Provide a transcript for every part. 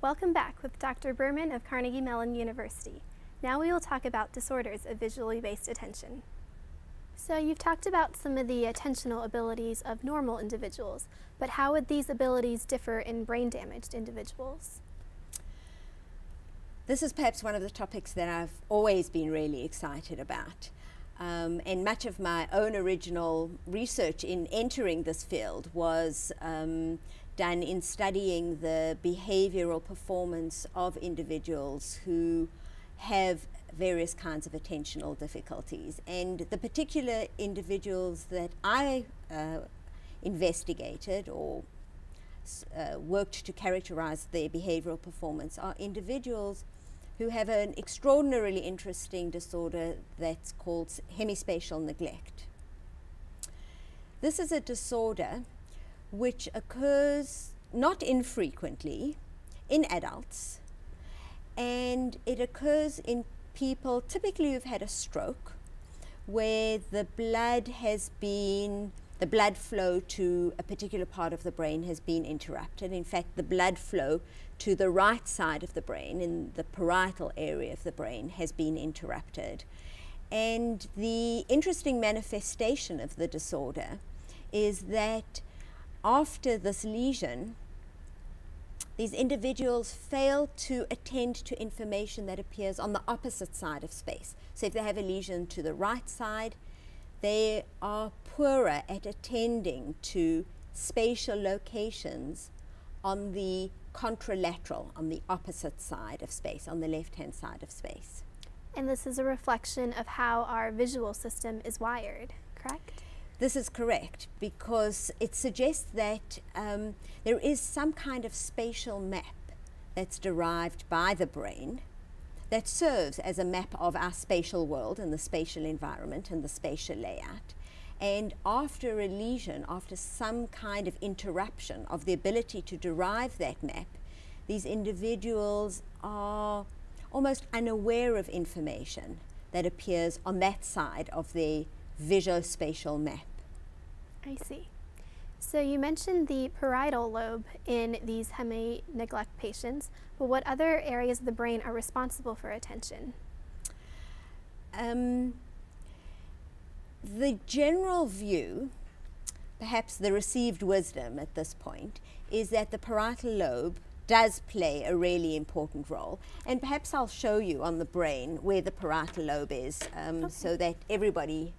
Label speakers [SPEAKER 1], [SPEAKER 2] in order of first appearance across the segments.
[SPEAKER 1] Welcome back with Dr. Behrmann of Carnegie Mellon University. Now we will talk about disorders of visually based attention. So you've talked about some of the attentional abilities of normal individuals, but how would these abilities differ in brain damaged individuals?
[SPEAKER 2] This is perhaps one of the topics that I've always been really excited about. And much of my own original research in entering this field was done in studying the behavioral performance of individuals who have various kinds of attentional difficulties. And the particular individuals that I investigated or worked to characterize their behavioral performance are individuals who have an extraordinarily interesting disorder that's called hemispatial neglect. This is a disorder which occurs not infrequently in adults, and it occurs in people typically who've had a stroke, where the blood flow to a particular part of the brain has been interrupted. In fact, the blood flow to the right side of the brain, in the parietal area of the brain, has been interrupted. And the interesting manifestation of the disorder is that after this lesion, these individuals fail to attend to information that appears on the opposite side of space. So if they have a lesion to the right side, they are poorer at attending to spatial locations on the contralateral, on the opposite side of space, on the left-hand side of space.
[SPEAKER 1] And this is a reflection of how our visual system is wired, correct?
[SPEAKER 2] This is correct, because it suggests that there is some kind of spatial map that's derived by the brain that serves as a map of our spatial world and the spatial environment and the spatial layout. And after a lesion, after some kind of interruption of the ability to derive that map, these individuals are almost unaware of information that appears on that side of their visuospatial map.
[SPEAKER 1] I see. So you mentioned the parietal lobe in these hemineglect patients, but what other areas of the brain are responsible for attention?
[SPEAKER 2] The general view, perhaps the received wisdom at this point, is that the parietal lobe does play a really important role. And perhaps I'll show you on the brain where the parietal lobe is,
[SPEAKER 1] Okay.
[SPEAKER 2] so that everybody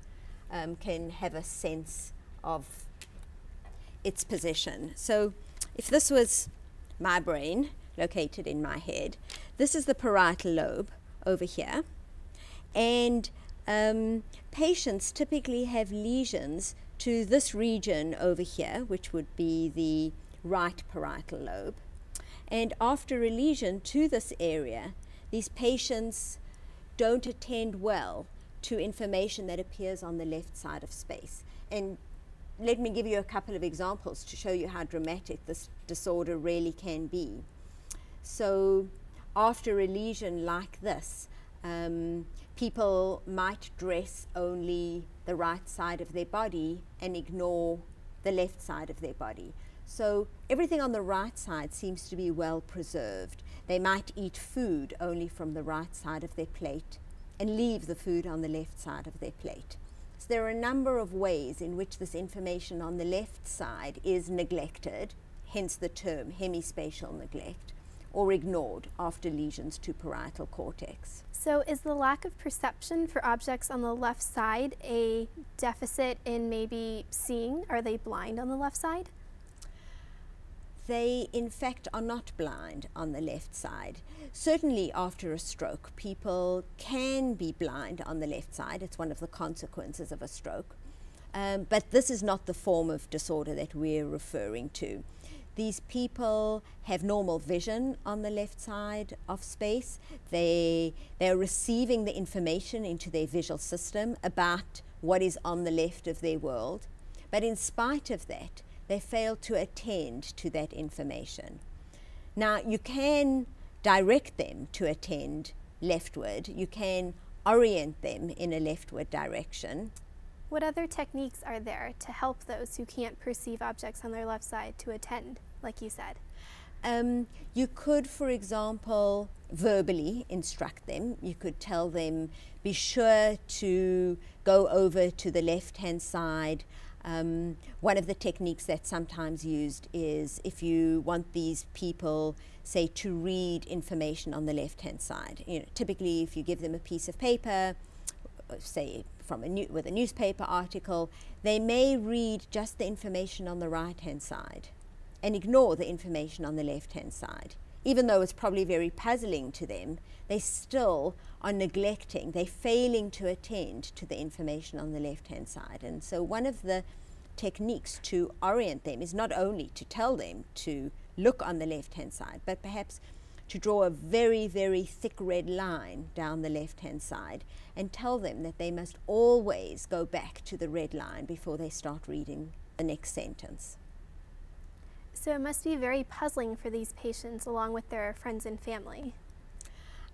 [SPEAKER 2] can have a sense of its position. So if this was my brain located in my head, this is the parietal lobe over here. And patients typically have lesions to this region over here, which would be the right parietal lobe. And after a lesion to this area, these patients don't attend well to information that appears on the left side of space. And let me give you a couple of examples to show you how dramatic this disorder really can be. So after a lesion like this, people might dress only the right side of their body and ignore the left side of their body. So everything on the right side seems to be well preserved. They might eat food only from the right side of their plate and leave the food on the left side of their plate. So there are a number of ways in which this information on the left side is neglected, hence the term hemispatial neglect, or ignored after lesions to parietal cortex.
[SPEAKER 1] So is the lack of perception for objects on the left side a deficit in maybe seeing? Are they blind on the left side?
[SPEAKER 2] They, in fact, are not blind on the left side. Certainly after a stroke, people can be blind on the left side. It's one of the consequences of a stroke. But this is not the form of disorder that we're referring to. These people have normal vision on the left side of space. They're receiving the information into their visual system about what is on the left of their world. But in spite of that, they fail to attend to that information. Now, you can direct them to attend leftward. You can orient them in a leftward direction.
[SPEAKER 1] What other techniques are there to help those who can't perceive objects on their left side to attend, like you said?
[SPEAKER 2] You could, for example, verbally instruct them. You could tell them, be sure to go over to the left-hand side. One of the techniques that's sometimes used is if you want these people, say, to read information on the left-hand side. You know, typically if you give them a piece of paper, say from with a newspaper article, they may read just the information on the right-hand side and ignore the information on the left-hand side. Even though it's probably very puzzling to them, they still are neglecting, they're failing to attend to the information on the left-hand side. And so one of the techniques to orient them is not only to tell them to look on the left-hand side, but perhaps to draw a very, very thick red line down the left-hand side and tell them that they must always go back to the red line before they start reading the next sentence.
[SPEAKER 1] So it must be very puzzling for these patients along with their friends and family.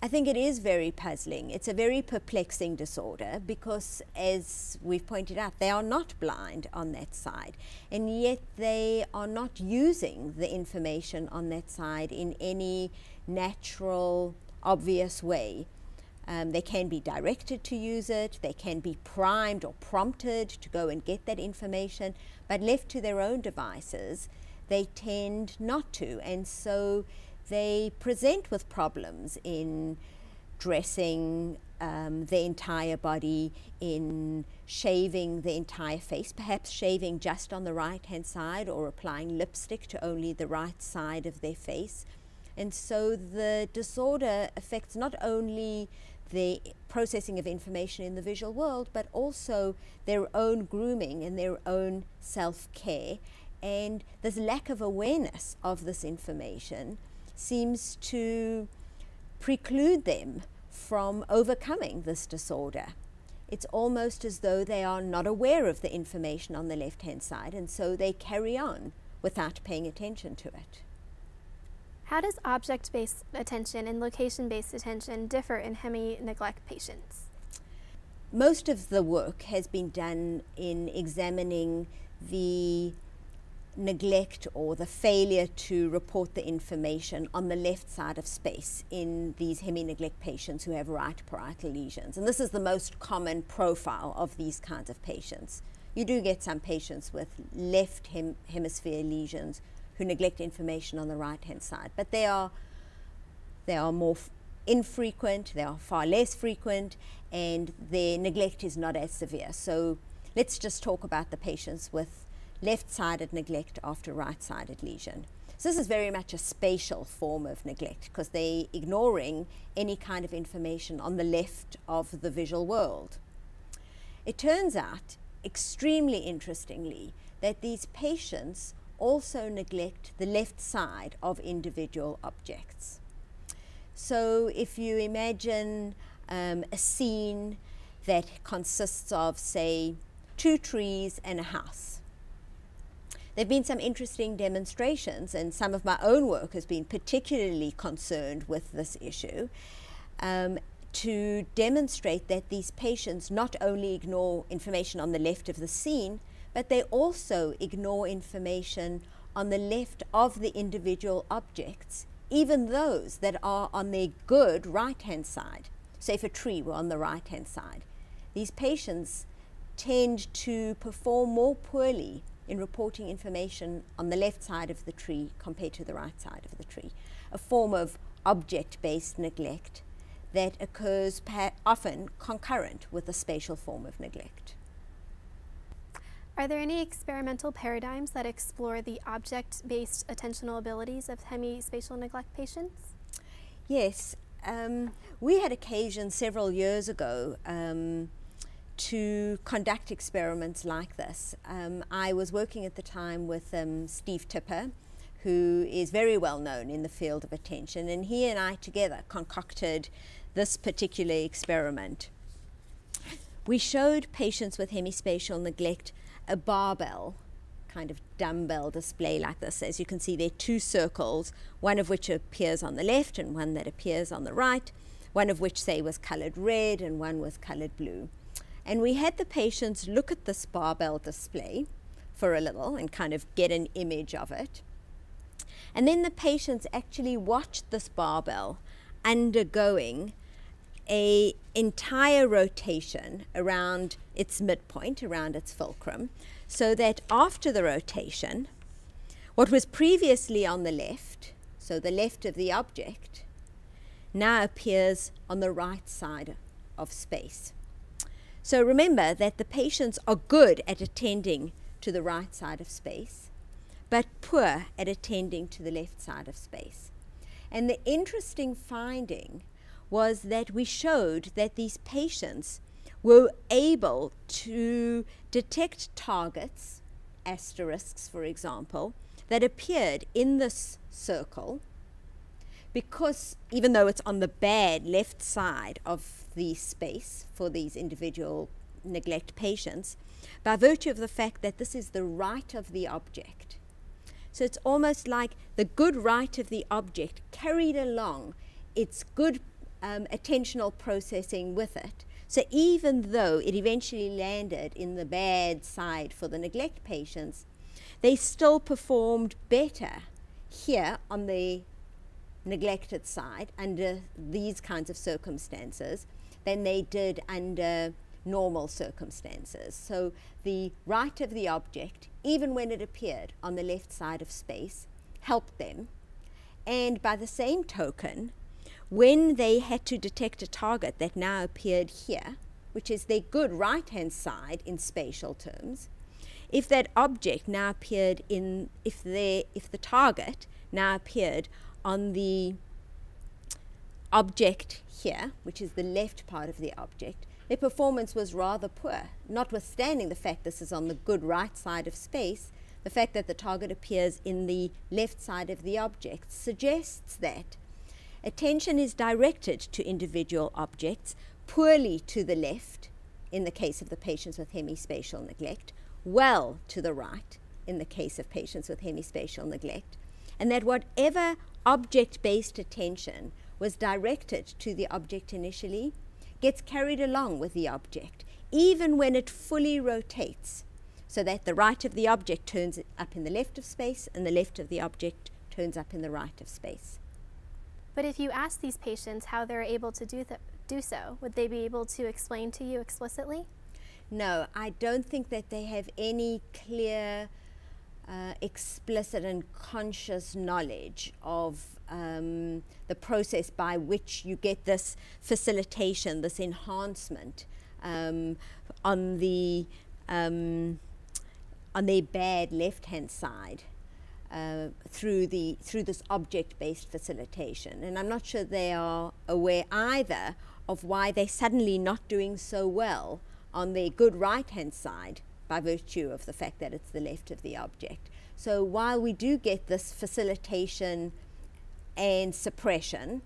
[SPEAKER 2] I think it is very puzzling. It's a very perplexing disorder because, as we've pointed out, they are not blind on that side, and yet they are not using the information on that side in any natural, obvious way. They can be directed to use it, they can be primed or prompted to go and get that information, but left to their own devices, they tend not to, and so they present with problems in dressing the entire body, in shaving the entire face, perhaps shaving just on the right-hand side or applying lipstick to only the right side of their face. And so the disorder affects not only the processing of information in the visual world, but also their own grooming and their own self-care. And this lack of awareness of this information seems to preclude them from overcoming this disorder. It's almost as though they are not aware of the information on the left-hand side, and so they carry on without paying attention to it.
[SPEAKER 1] How does object-based attention and location-based attention differ in hemi-neglect patients?
[SPEAKER 2] Most of the work has been done in examining the neglect or the failure to report the information on the left side of space in these hemi-neglect patients who have right parietal lesions. And this is the most common profile of these kinds of patients. You do get some patients with left hemisphere lesions who neglect information on the right-hand side, but they are more infrequent, they are far less frequent, and their neglect is not as severe. So let's just talk about the patients with left-sided neglect after right-sided lesion. So this is very much a spatial form of neglect because they're ignoring any kind of information on the left of the visual world. It turns out, extremely interestingly, that these patients also neglect the left side of individual objects. So if you imagine a scene that consists of, say, 2 trees and a house. There have been some interesting demonstrations, and some of my own work has been particularly concerned with this issue, to demonstrate that these patients not only ignore information on the left of the scene, but they also ignore information on the left of the individual objects, even those that are on their good right-hand side. So if a tree were on the right-hand side, these patients tend to perform more poorly in reporting information on the left side of the tree compared to the right side of the tree, a form of object-based neglect that occurs often concurrent with a spatial form of neglect.
[SPEAKER 1] Are there any experimental paradigms that explore the object-based attentional abilities of hemispatial neglect patients?
[SPEAKER 2] Yes, we had occasion several years ago to conduct experiments like this. I was working at the time with Steve Tipper, who is very well known in the field of attention, and he and I together concocted this particular experiment. We showed patients with hemispatial neglect a barbell, kind of dumbbell display like this. As you can see, there are 2 circles, one of which appears on the left and one that appears on the right, one of which, say, was colored red and one was colored blue. And we had the patients look at this barbell display for a little and kind of get an image of it. And then the patients actually watched this barbell undergoing an entire rotation around its midpoint, around its fulcrum, so that after the rotation, what was previously on the left, so the left of the object, now appears on the right side of space. So remember that the patients are good at attending to the right side of space, but poor at attending to the left side of space. And the interesting finding was that we showed that these patients were able to detect targets, asterisks for example, that appeared in this circle, because even though it's on the bad left side of the space for these individual neglect patients, by virtue of the fact that this is the right of the object. So it's almost like the good right of the object carried along its good attentional processing with it. So even though it eventually landed in the bad side for the neglect patients, they still performed better here on the neglected side under these kinds of circumstances than they did under normal circumstances. So the right of the object, even when it appeared on the left side of space, helped them. And by the same token, when they had to detect a target that now appeared here, which is their good right-hand side in spatial terms, if that object now appeared in, if the target now appeared on the object here, which is the left part of the object, their performance was rather poor, notwithstanding the fact this is on the good right side of space. The fact that the target appears in the left side of the object suggests that attention is directed to individual objects, poorly to the left in the case of the patients with hemispatial neglect, well to the right in the case of patients with hemispatial neglect, and that whatever object-based attention was directed to the object initially gets carried along with the object, even when it fully rotates, so that the right of the object turns up in the left of space and the left of the object turns up in the right of space.
[SPEAKER 1] But if you ask these patients how they're able to do so, would they be able to explain to you explicitly?
[SPEAKER 2] No, I don't think that they have any clear, explicit and conscious knowledge of the process by which you get this facilitation, this enhancement on their bad left-hand side. Through this object-based facilitation. And I'm not sure they are aware either of why they're suddenly not doing so well on their good right-hand side by virtue of the fact that it's the left of the object. So while we do get this facilitation and suppression,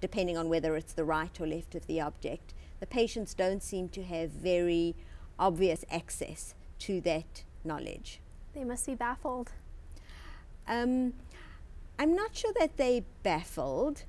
[SPEAKER 2] depending on whether it's the right or left of the object, the patients don't seem to have very obvious access to that knowledge.
[SPEAKER 1] They must be baffled.
[SPEAKER 2] I'm not sure that they're baffled.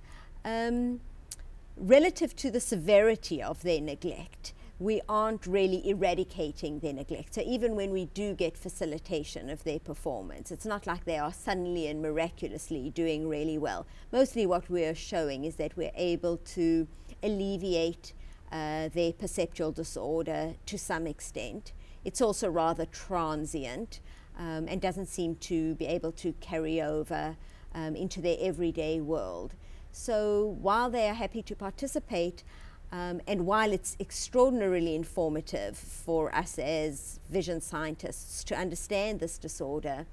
[SPEAKER 2] Relative to the severity of their neglect, we aren't really eradicating their neglect. So even when we do get facilitation of their performance, it's not like they are suddenly and miraculously doing really well. Mostly what we are showing is that we're able to alleviate their perceptual disorder to some extent. It's also rather transient. And doesn't seem to be able to carry over into their everyday world. So while they are happy to participate, and while it's extraordinarily informative for us as vision scientists to understand this disorder,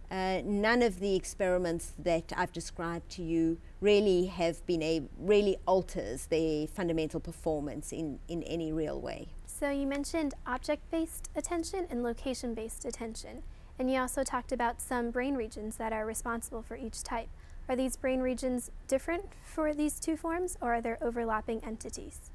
[SPEAKER 2] none of the experiments that I've described to you really have been really alters their fundamental performance in any real way.
[SPEAKER 1] So you mentioned object-based attention and location-based attention, and you also talked about some brain regions that are responsible for each type. Are these brain regions different for these two forms, or are there overlapping entities?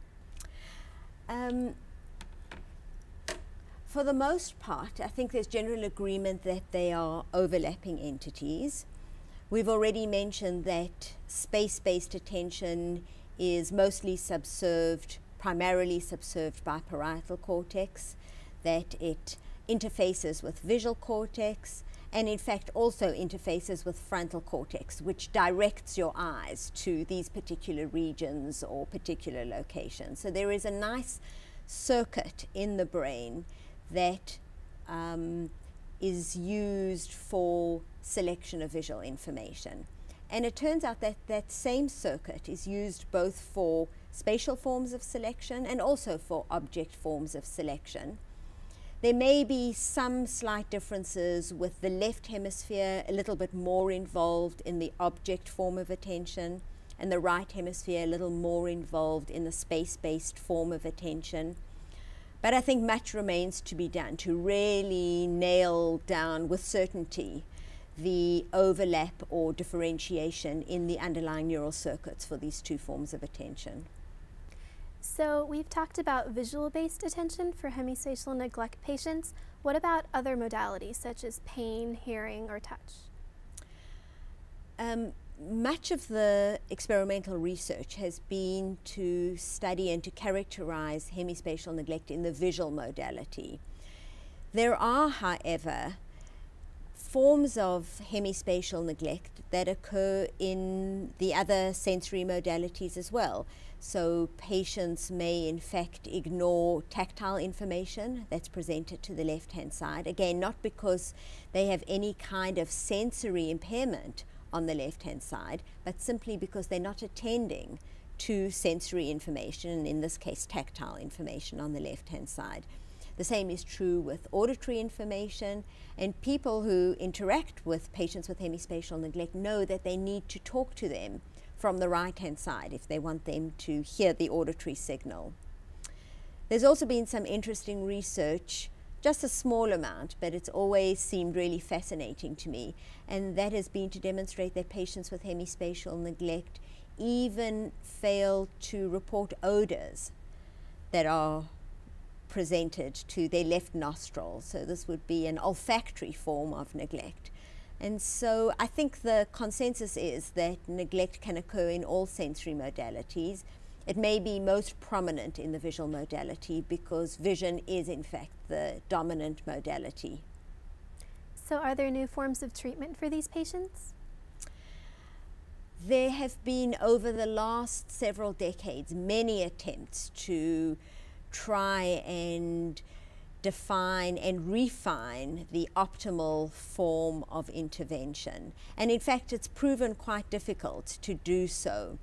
[SPEAKER 2] For the most part, I think there's general agreement that they are overlapping entities. We've already mentioned that space-based attention is mostly primarily subserved by parietal cortex, that it interfaces with visual cortex, and in fact also interfaces with frontal cortex, which directs your eyes to these particular regions or particular locations. So there is a nice circuit in the brain that is used for selection of visual information. And it turns out that that same circuit is used both for spatial forms of selection and also for object forms of selection. There may be some slight differences with the left hemisphere a little bit more involved in the object form of attention, and the right hemisphere a little more involved in the space-based form of attention. But I think much remains to be done to really nail down with certainty the overlap or differentiation in the underlying neural circuits for these two forms of attention.
[SPEAKER 1] So we've talked about visual-based attention for hemispatial neglect patients. What about other modalities such as pain, hearing, or touch?
[SPEAKER 2] Much of the experimental research has been to study and to characterize hemispatial neglect in the visual modality. There are, however, forms of hemispatial neglect that occur in the other sensory modalities as well. So patients may in fact ignore tactile information that's presented to the left-hand side. Again, not because they have any kind of sensory impairment on the left-hand side, but simply because they're not attending to sensory information, and in this case tactile information on the left-hand side. The same is true with auditory information, and people who interact with patients with hemispatial neglect know that they need to talk to them from the right-hand side if they want them to hear the auditory signal. There's also been some interesting research, just a small amount, but it's always seemed really fascinating to me, and that has been to demonstrate that patients with hemispatial neglect even fail to report odors that are presented to their left nostril. So this would be an olfactory form of neglect. And so I think the consensus is that neglect can occur in all sensory modalities. It may be most prominent in the visual modality because vision is in fact the dominant modality.
[SPEAKER 1] So are there new forms of treatment for these patients?
[SPEAKER 2] There have been over the last several decades many attempts to try and define and refine the optimal form of intervention. And in fact, it's proven quite difficult to do so.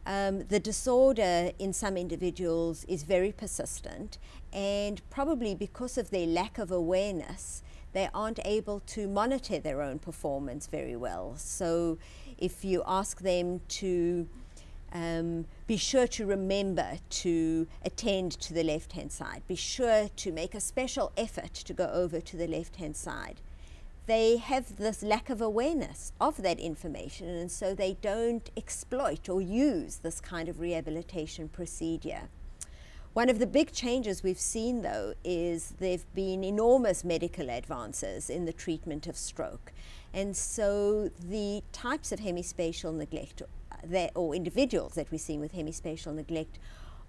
[SPEAKER 2] The disorder in some individuals is very persistent, and probably because of their lack of awareness, they aren't able to monitor their own performance very well. So if you ask them to be sure to remember to attend to the left-hand side, be sure to make a special effort to go over to the left-hand side, they have this lack of awareness of that information, and so they don't exploit or use this kind of rehabilitation procedure. One of the big changes we've seen, though, is there have been enormous medical advances in the treatment of stroke. And so the types of hemispatial neglect or individuals that we're seeing with hemispatial neglect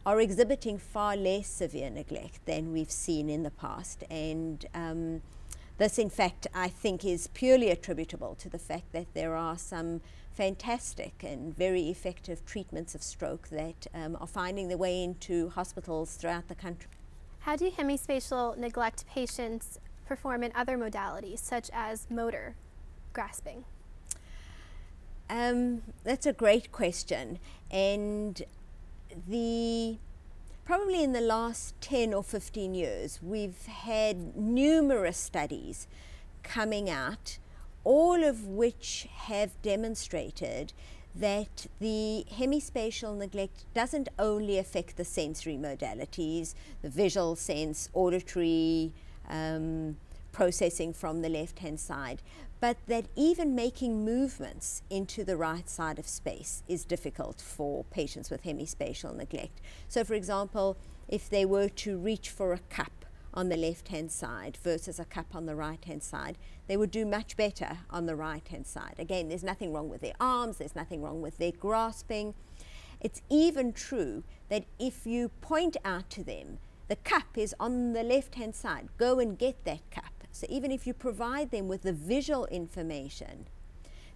[SPEAKER 2] are exhibiting far less severe neglect than we've seen in the past. And this, in fact, I think is purely attributable to the fact that there are some fantastic and very effective treatments of stroke that are finding their way into hospitals throughout the country.
[SPEAKER 1] How do hemispatial neglect patients perform in other modalities, such as motor grasping?
[SPEAKER 2] That's a great question, and probably in the last 10 or 15 years we've had numerous studies coming out, all of which have demonstrated that the hemispatial neglect doesn't only affect the sensory modalities, the visual sense, auditory, processing from the left-hand side, but that even making movements into the right side of space is difficult for patients with hemispatial neglect. So for example, if they were to reach for a cup on the left-hand side versus a cup on the right-hand side, they would do much better on the right-hand side. Again, there's nothing wrong with their arms, there's nothing wrong with their grasping. It's even true that if you point out to them, the cup is on the left-hand side, go and get that cup, So even if you provide them with the visual information,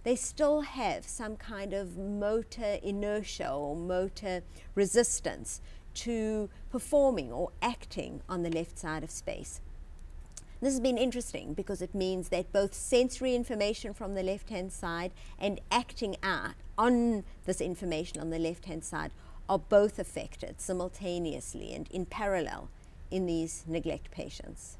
[SPEAKER 2] they still have some kind of motor inertia or motor resistance to performing or acting on the left side of space. This has been interesting because it means that both sensory information from the left-hand side and acting out on this information on the left-hand side are both affected simultaneously and in parallel in these neglect patients.